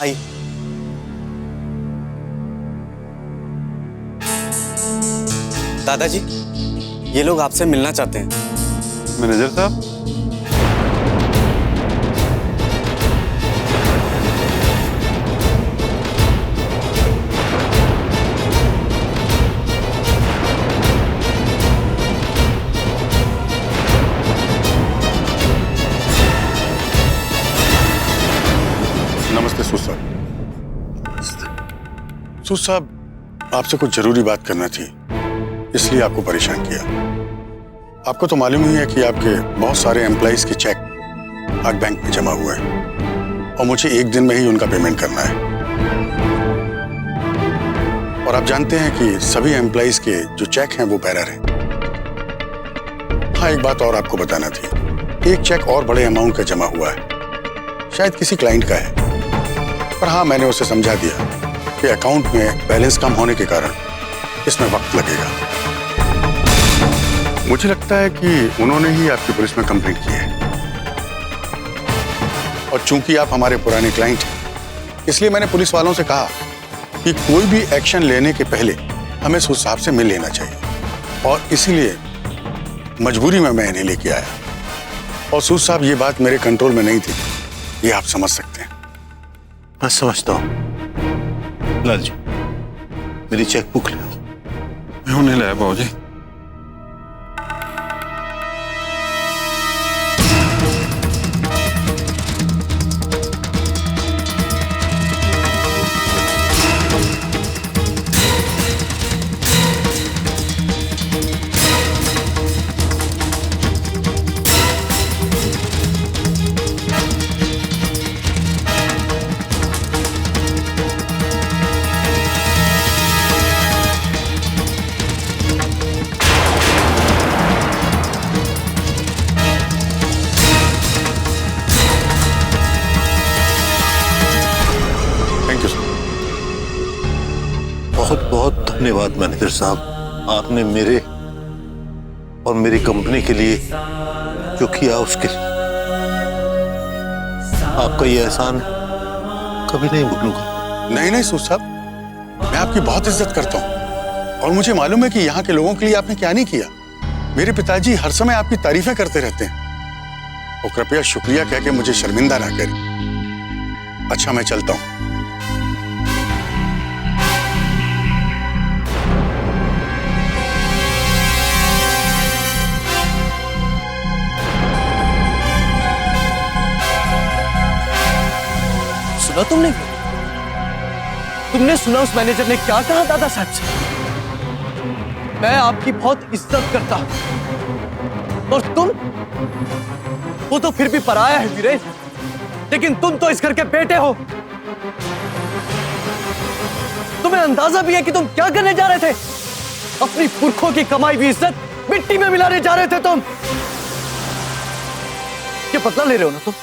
आइए। दादाजी, ये लोग आपसे मिलना चाहते हैं। मैनेजर साहब, नमस्ते सूद साहब। सूद साहब, आपसे कुछ जरूरी बात करना थी, इसलिए आपको परेशान किया। आपको तो मालूम ही है कि आपके बहुत सारे एम्प्लॉइज के चेक आज बैंक में जमा हुए हैं और मुझे एक दिन में ही उनका पेमेंट करना है। और आप जानते हैं कि सभी एम्प्लॉइज के जो चेक हैं वो बेरर हैं। हाँ, एक बात और आपको बताना थी। एक चेक और बड़े अमाउंट का जमा हुआ है, शायद किसी क्लाइंट का है। पर हाँ, मैंने उसे समझा दिया कि अकाउंट में बैलेंस कम होने के कारण इसमें वक्त लगेगा। मुझे लगता है कि उन्होंने ही आपकी पुलिस में कंप्लेंट की है। और चूंकि आप हमारे पुराने क्लाइंट हैं, इसलिए मैंने पुलिस वालों से कहा कि कोई भी एक्शन लेने के पहले हमें सूद साहब से मिल लेना चाहिए। और इसीलिए मजबूरी में मैं इन्हें लेके आया। और सूद साहब, ये बात मेरे कंट्रोल में नहीं थी, ये आप समझ सकते हैं। मैं समझता हूँ। लाल जी, मेरी चेकबुक ले आओ। मैं उन्हें लाया बाबूजी। बहुत बहुत धन्यवाद मैनेजर साहब, आपने मेरे और मेरी कंपनी के लिए जो किया उसके लिए। आपका ये एहसान कभी नहीं भूलूंगा। नहीं नहीं सूद साहब, मैं आपकी बहुत इज्जत करता हूँ और मुझे मालूम है कि यहाँ के लोगों के लिए आपने क्या नहीं किया। मेरे पिताजी हर समय आपकी तारीफें करते रहते हैं। और कृपया शुक्रिया कह के मुझे शर्मिंदा ना करें। अच्छा, मैं चलता हूँ। सुना तुमने? तुमने सुना उस मैनेजर ने क्या कहा दादा साहब से? मैं आपकी बहुत इज्जत करता हूं और तुम, वो तो फिर भी पराया है वीरेन, लेकिन तुम तो इस घर के बेटे हो। तुम्हें अंदाजा भी है कि तुम क्या करने जा रहे थे? अपनी पुरखों की कमाई हुई इज्जत मिट्टी में मिलाने जा रहे थे तुम। ये बदला ले रहे हो ना तुम?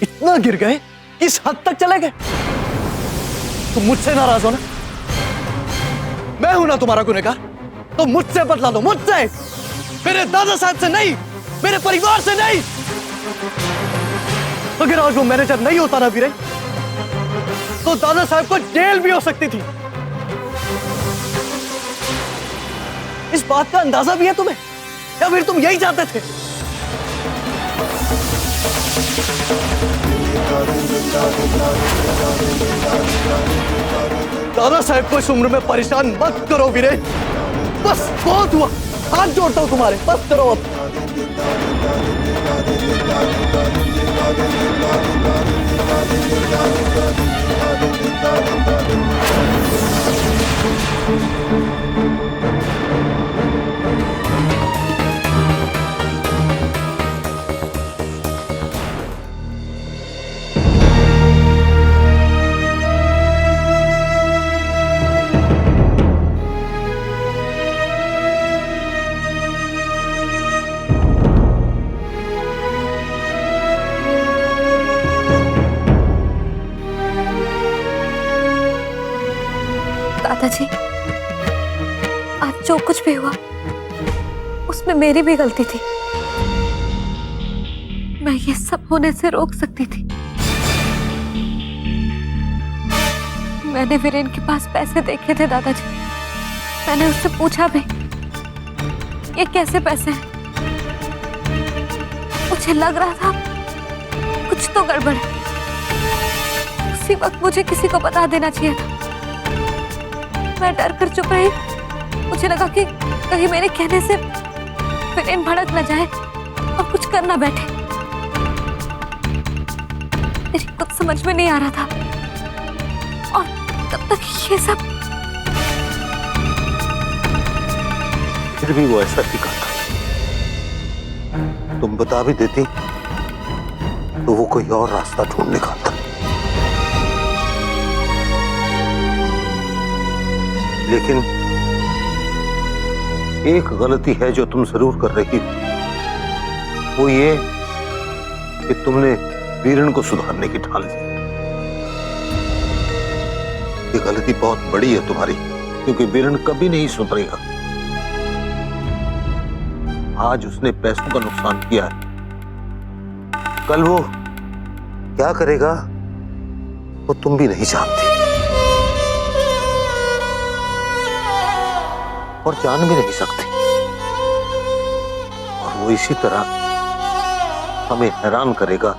इतना गिर गए, इस हद तक चले गए? तुम मुझसे नाराज हो ना? मैं हूं ना तुम्हारा गुनहगार? तो मुझसे बदला लो, मुझसे, मेरे दादा साहब से नहीं, मेरे परिवार से नहीं। अगर आज वो मैनेजर नहीं होता ना वीरेन, तो दादा साहब को जेल भी हो सकती थी। इस बात का अंदाजा भी है तुम्हें, या फिर तुम यही चाहते थे? दादा साहब को इस उम्र में परेशान मत करो वीरेन। बस बहुत हुआ, हाथ जोड़ता हूं तुम्हारे, बस करो अब। दादाजी, आज जो कुछ भी हुआ उसमें मेरी भी गलती थी। मैं ये सब होने से रोक सकती थी, मैंने वीरेन के पास पैसे देखे थे दादाजी। मैंने उससे पूछा भी, ये कैसे पैसे हैं? मुझे लग रहा था कुछ तो गड़बड़ है। उसी वक्त मुझे किसी को बता देना चाहिए था। मैं डर कर चुप रही। मुझे लगा कि कहीं मेरे कहने से वीरेन भड़क न जाए और कुछ कर ना बैठे। मेरी कुछ समझ में नहीं आ रहा था और तब तक ये सब। फिर भी वो ऐसा ही करता। तुम बता भी देती तो वो कोई और रास्ता ढूंढ निकालता। लेकिन एक गलती है जो तुम जरूर कर रही हो, वो ये कि तुमने वीरन को सुधारने की ठान ली। ये गलती बहुत बड़ी है तुम्हारी, क्योंकि वीरन कभी नहीं सुधरेगा। आज उसने पैसों का नुकसान किया है, कल वो क्या करेगा वो तुम भी नहीं जानती और जान भी नहीं सकती। और वो इसी तरह हमें हैरान करेगा,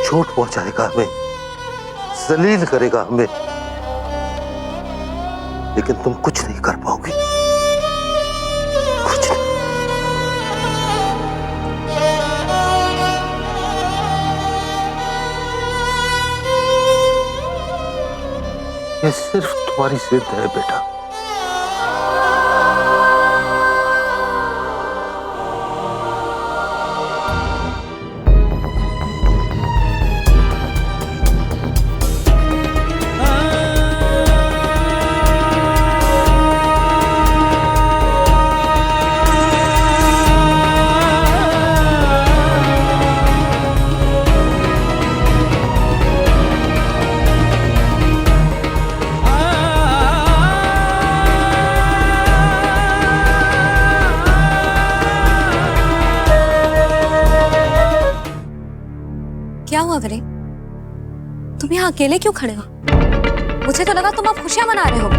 चोट पहुंचाएगा हमें, जलील करेगा हमें, लेकिन तुम कुछ नहीं कर पाओगे, कुछ नहीं। ये सिर्फ तुम्हारी जिद है बेटा। क्या हुआ वीरेन? तुम यहाँ अकेले क्यों खड़े हो? मुझे तो लगा तुम अब खुशियां मना रहे हो।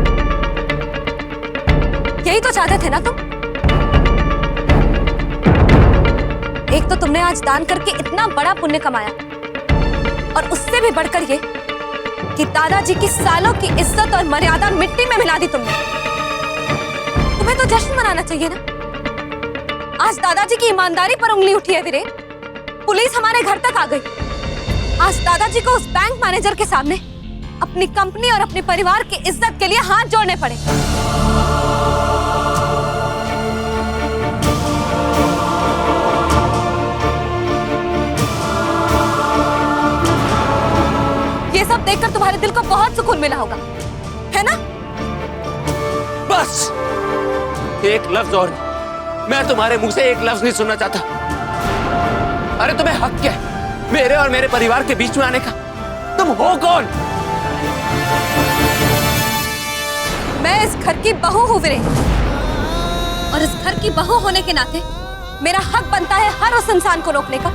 यही तो चाहते थे ना तुम? एक तो तुमने आज दान करके इतना बड़ा पुण्य कमाया, और उससे भी बढ़कर ये कि दादाजी की सालों की इज्जत और मर्यादा मिट्टी में मिला दी तुमने। तुम्हें तो जश्न मनाना चाहिए ना। आज दादाजी की ईमानदारी पर उंगली उठी है वीरेन। पुलिस हमारे घर तक आ गई। आज दादाजी को उस बैंक मैनेजर के सामने अपनी कंपनी और अपने परिवार की इज्जत के लिए हाथ जोड़ने पड़े। ये सब देखकर तुम्हारे दिल को बहुत सुकून मिला होगा, है ना? बस एक लफ्ज और, मैं तुम्हारे मुंह से एक लफ्ज नहीं सुनना चाहता। अरे तुम्हें हक क्या है मेरे और मेरे परिवार के बीच में आने का? तुम हो कौन? मैं इस घर की बहू हूं वीरेन, और इस घर की बहू होने के नाते मेरा हक बनता है हर उस इंसान को रोकने का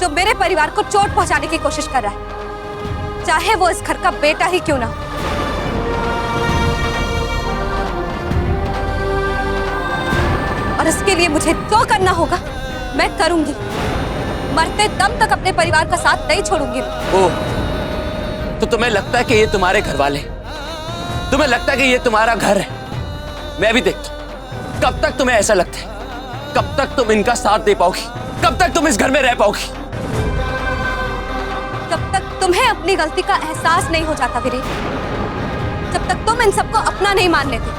जो मेरे परिवार को चोट पहुंचाने की कोशिश कर रहा है, चाहे वो इस घर का बेटा ही क्यों ना हो। और इसके लिए मुझे जो करना होगा मैं करूंगी। मरते दम तक अपने परिवार का साथ नहीं छोड़ूंगी। ओह, तो तुम्हें लगता है कि ये तुम्हारे घर वाले, तुम्हें लगता है कि ये तुम्हारा घर है? मैं भी देखता हूं कब तक तुम्हें ऐसा लगता है, कब तक तुम इनका साथ दे पाओगी, कब तक तुम इस घर में रह पाओगी। जब तक तुम्हें अपनी गलती का एहसास नहीं हो जाता वीरेन, जब तक तुम इन सबको अपना नहीं मान लेते,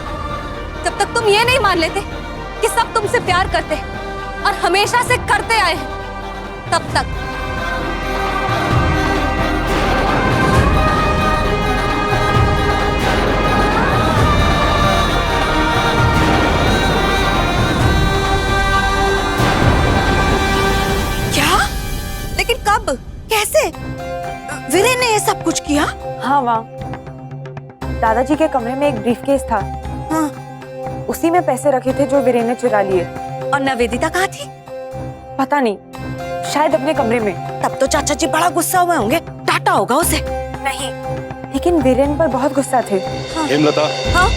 जब तक तुम ये नहीं मान लेते कि सब तुमसे प्यार करते हैं और हमेशा से करते आए हैं, तब तक। क्या? लेकिन कब? कैसे? वीरेन ने ये सब कुछ किया? हाँ माँ, दादाजी के कमरे में एक ब्रीफकेस था। हाँ। उसी में पैसे रखे थे जो वीरेन ने चुरा लिए। और नवेदिता कहाँ थी? पता नहीं, शायद अपने कमरे में। तब तो चाचा जी बड़ा गुस्सा हुए होंगे, डांटा होगा उसे। नहीं, लेकिन वीरेन पर बहुत गुस्सा थे। हेमलता, हाँ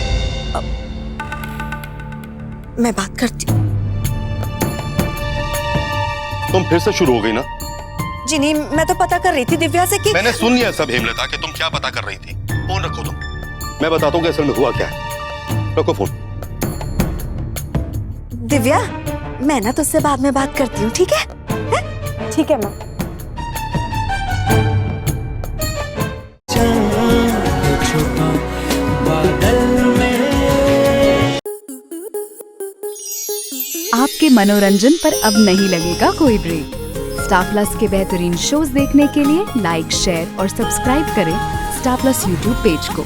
मैं बात करती हूँ। तुम फिर से शुरू हो गई ना? जी नहीं, मैं तो पता कर रही थी दिव्या से कि मैंने सुन लिया सब हेमलता कि तुम क्या पता कर रही थी। फोन रखो तुम, मैं बताता हूँ कि असल में हुआ क्या है। रखो फोन। दिव्या, मैं ना तुझसे बाद में बात करती हूँ, ठीक है? ठीक है माँ। आपके मनोरंजन पर अब नहीं लगेगा कोई ब्रेक। स्टार प्लस के बेहतरीन शोज देखने के लिए लाइक, शेयर और सब्सक्राइब करें स्टार प्लस यूट्यूब पेज को।